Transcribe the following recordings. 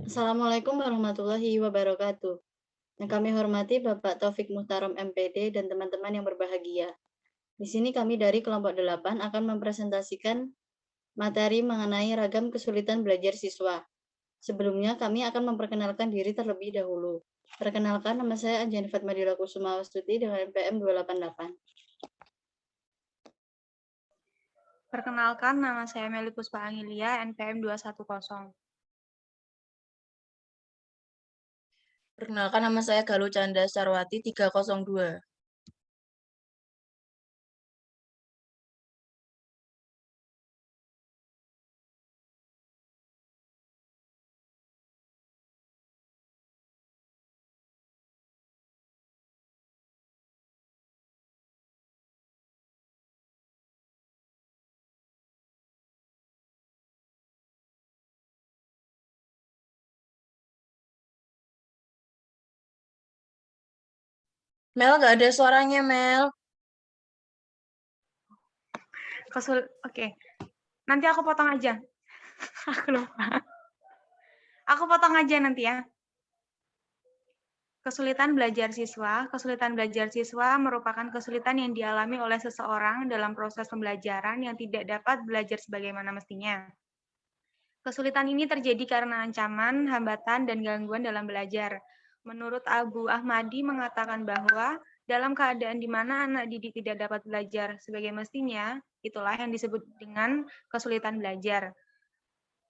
Assalamualaikum warahmatullahi wabarakatuh. Yang kami hormati Bapak Taufik Muhtarom MPD dan teman-teman yang berbahagia. Di sini kami dari kelompok 8 akan mempresentasikan materi mengenai ragam kesulitan belajar siswa. Sebelumnya kami akan memperkenalkan diri terlebih dahulu. Perkenalkan, nama saya Anjani Fatmadila Kusuma Wastuti dengan NPM 288. Perkenalkan, nama saya Meli Puspa Angilia, NPM 210. Perkenalkan, nama saya Galuh Canda Sarwati 302. Mel, nggak ada suaranya, Mel. Oke, nanti aku potong aja. Aku lupa. Aku potong aja nanti ya. Kesulitan belajar siswa. Kesulitan belajar siswa merupakan kesulitan yang dialami oleh seseorang dalam proses pembelajaran yang tidak dapat belajar sebagaimana mestinya. Kesulitan ini terjadi karena ancaman, hambatan, dan gangguan dalam belajar. Menurut Abu Ahmadi mengatakan bahwa dalam keadaan di mana anak didik tidak dapat belajar sebagai mestinya, itulah yang disebut dengan kesulitan belajar.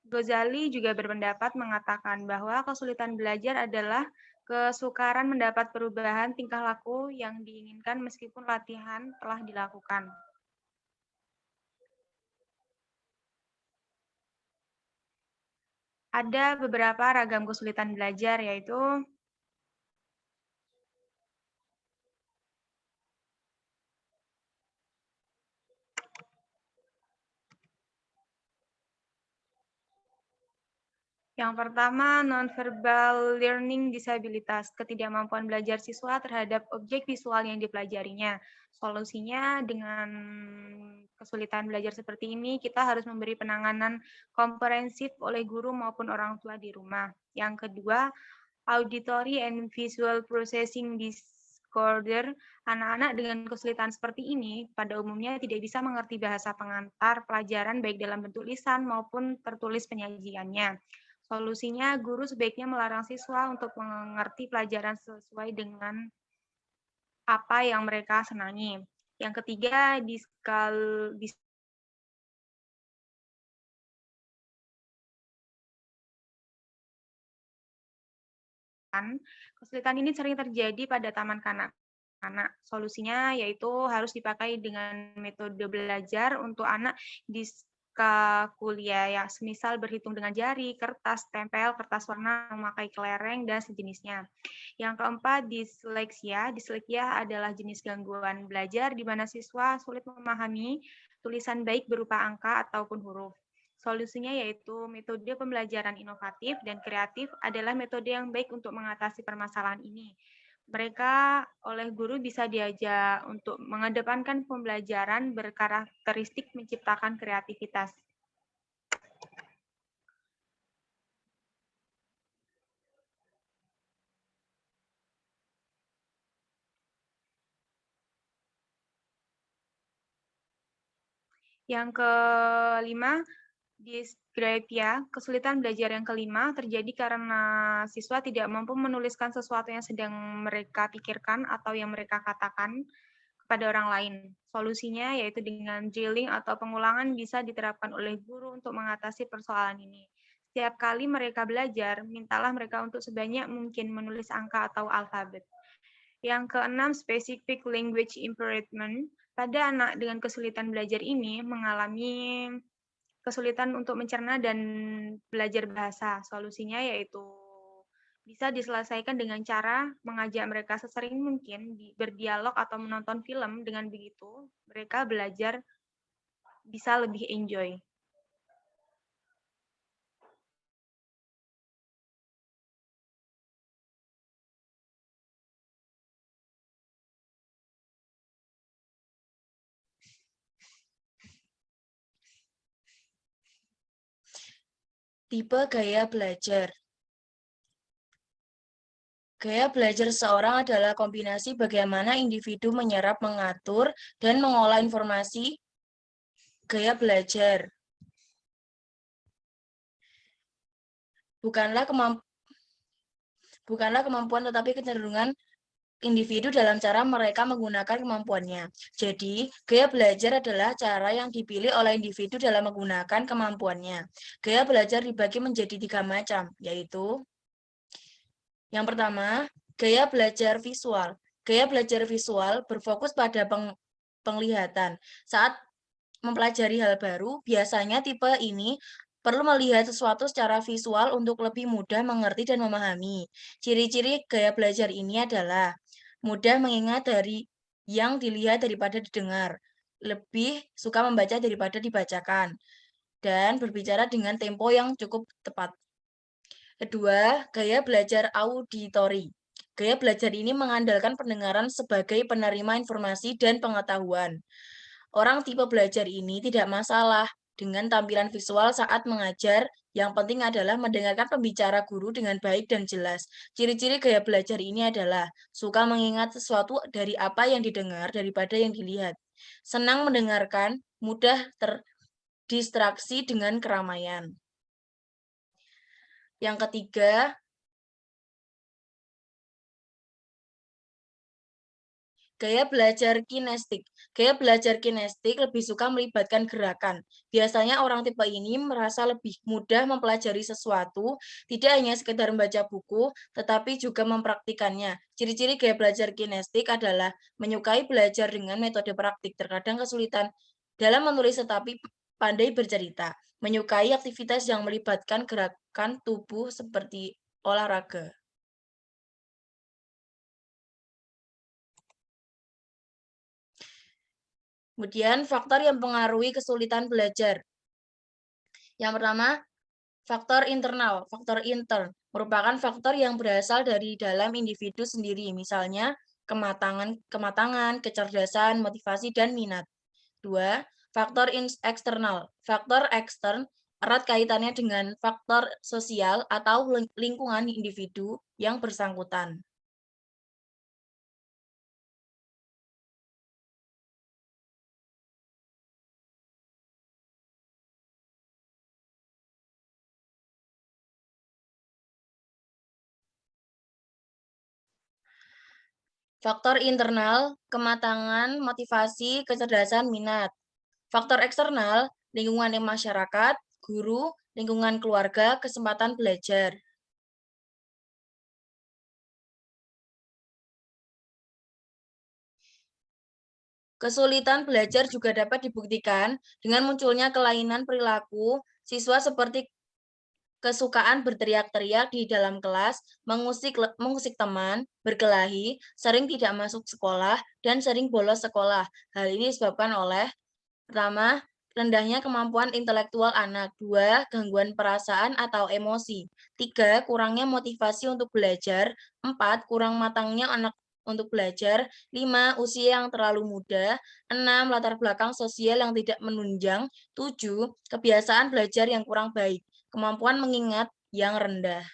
Ghazali juga berpendapat mengatakan bahwa kesulitan belajar adalah kesukaran mendapat perubahan tingkah laku yang diinginkan meskipun latihan telah dilakukan. Ada beberapa ragam kesulitan belajar, yaitu yang pertama, nonverbal learning disabilitas, ketidakmampuan belajar siswa terhadap objek visual yang dipelajarinya. Solusinya dengan kesulitan belajar seperti ini, kita harus memberi penanganan komprehensif oleh guru maupun orang tua di rumah. Yang kedua, auditory and visual processing disorder. Anak-anak dengan kesulitan seperti ini pada umumnya tidak bisa mengerti bahasa pengantar pelajaran baik dalam bentuk lisan maupun tertulis penyajiannya. Solusinya, guru sebaiknya melarang siswa untuk mengerti pelajaran sesuai dengan apa yang mereka senangi. Yang ketiga, kesulitan ini sering terjadi pada taman kanak-kanak. Solusinya yaitu harus dipakai dengan metode belajar untuk anak di kuliah ya, semisal berhitung dengan jari, kertas, tempel, kertas warna, memakai kelereng, dan sejenisnya. Yang keempat, disleksia. Disleksia adalah jenis gangguan belajar di mana siswa sulit memahami tulisan baik berupa angka ataupun huruf. Solusinya yaitu metode pembelajaran inovatif dan kreatif adalah metode yang baik untuk mengatasi permasalahan ini. Mereka oleh guru bisa diajak untuk mengedepankan pembelajaran berkarakteristik menciptakan kreativitas. Yang kelima, dysgraphia. Kesulitan belajar yang kelima terjadi karena siswa tidak mampu menuliskan sesuatu yang sedang mereka pikirkan atau yang mereka katakan kepada orang lain. Solusinya yaitu dengan drilling atau pengulangan bisa diterapkan oleh guru untuk mengatasi persoalan ini. Setiap kali mereka belajar, mintalah mereka untuk sebanyak mungkin menulis angka atau alfabet. Yang keenam, specific language impairment. Pada anak dengan kesulitan belajar ini mengalami kesulitan untuk mencerna dan belajar bahasa. Solusinya yaitu bisa diselesaikan dengan cara mengajak mereka sesering mungkin berdialog atau menonton film. Dengan begitu, mereka belajar bisa lebih enjoy. Tipe gaya belajar. Gaya belajar seseorang adalah kombinasi bagaimana individu menyerap, mengatur, dan mengolah informasi. Gaya belajar bukanlah kemampuan tetapi kecenderungan individu dalam cara mereka menggunakan kemampuannya. Jadi, gaya belajar adalah cara yang dipilih oleh individu dalam menggunakan kemampuannya. Gaya belajar dibagi menjadi 3 macam, yaitu yang pertama, gaya belajar visual. Gaya belajar visual berfokus pada penglihatan. Saat mempelajari hal baru, biasanya tipe ini perlu melihat sesuatu secara visual untuk lebih mudah mengerti dan memahami. Ciri-ciri gaya belajar ini adalah mudah mengingat dari yang dilihat daripada didengar, lebih suka membaca daripada dibacakan, dan berbicara dengan tempo yang cukup tepat. Kedua, gaya belajar auditori. Gaya belajar ini mengandalkan pendengaran sebagai penerima informasi dan pengetahuan. Orang tipe belajar ini tidak masalah dengan tampilan visual saat mengajar. Yang penting adalah mendengarkan pembicara guru dengan baik dan jelas. Ciri-ciri gaya belajar ini adalah suka mengingat sesuatu dari apa yang didengar daripada yang dilihat. Senang mendengarkan, mudah terdistraksi dengan keramaian. Yang ketiga, gaya belajar kinestik. Gaya belajar kinestik lebih suka melibatkan gerakan. Biasanya orang tipe ini merasa lebih mudah mempelajari sesuatu, tidak hanya sekedar membaca buku, tetapi juga mempraktikannya. Ciri-ciri gaya belajar kinestik adalah menyukai belajar dengan metode praktik, terkadang kesulitan dalam menulis tetapi pandai bercerita. Menyukai aktivitas yang melibatkan gerakan tubuh seperti olahraga. Kemudian faktor yang mempengaruhi kesulitan belajar. Yang pertama, faktor internal. Faktor intern merupakan faktor yang berasal dari dalam individu sendiri, misalnya kematangan, kecerdasan, motivasi, dan minat. 2. Faktor eksternal. Faktor ekstern erat kaitannya dengan faktor sosial atau lingkungan individu yang bersangkutan. Faktor internal, kematangan, motivasi, kecerdasan, minat. Faktor eksternal, lingkungan masyarakat, guru, lingkungan keluarga, kesempatan belajar. Kesulitan belajar juga dapat dibuktikan dengan munculnya kelainan perilaku siswa seperti kesukaan berteriak-teriak di dalam kelas, mengusik teman, berkelahi, sering tidak masuk sekolah, dan sering bolos sekolah. Hal ini disebabkan oleh pertama, rendahnya kemampuan intelektual anak. 2, gangguan perasaan atau emosi. 3, kurangnya motivasi untuk belajar. 4, kurang matangnya anak untuk belajar. 5, usia yang terlalu muda. 6, latar belakang sosial yang tidak menunjang. 7, kebiasaan belajar yang kurang baik. Kemampuan mengingat yang rendah.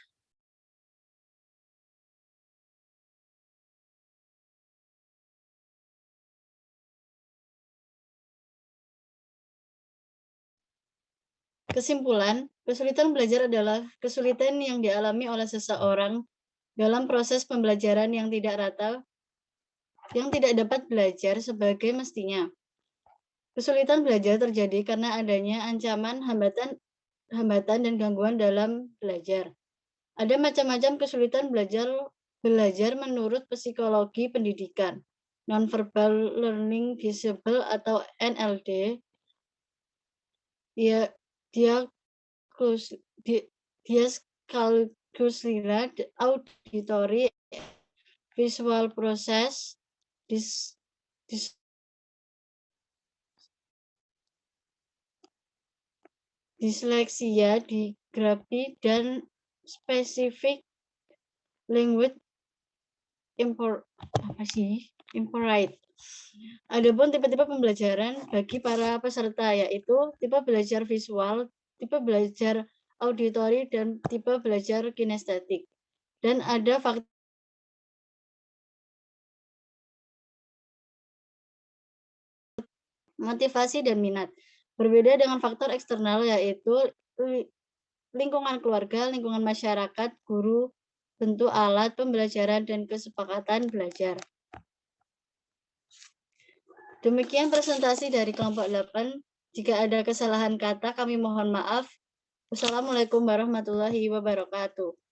Kesimpulan, kesulitan belajar adalah kesulitan yang dialami oleh seseorang dalam proses pembelajaran yang tidak rata, yang tidak dapat belajar sebagai mestinya. Kesulitan belajar terjadi karena adanya ancaman, hambatan, dan gangguan dalam belajar. Ada macam-macam kesulitan belajar menurut psikologi pendidikan. Non-verbal learning disable atau NLD, dyscalculia, auditory, visual process, disleksia, digrafi, dan spesifik language impaired. Adapun tipe-tipe pembelajaran bagi para peserta yaitu tipe belajar visual, tipe belajar auditori, dan tipe belajar kinestetik. Dan ada faktor motivasi dan minat. Berbeda dengan faktor eksternal yaitu lingkungan keluarga, lingkungan masyarakat, guru, bentuk alat pembelajaran, dan kesepakatan belajar. Demikian presentasi dari kelompok 8. Jika ada kesalahan kata, kami mohon maaf. Wassalamualaikum warahmatullahi wabarakatuh.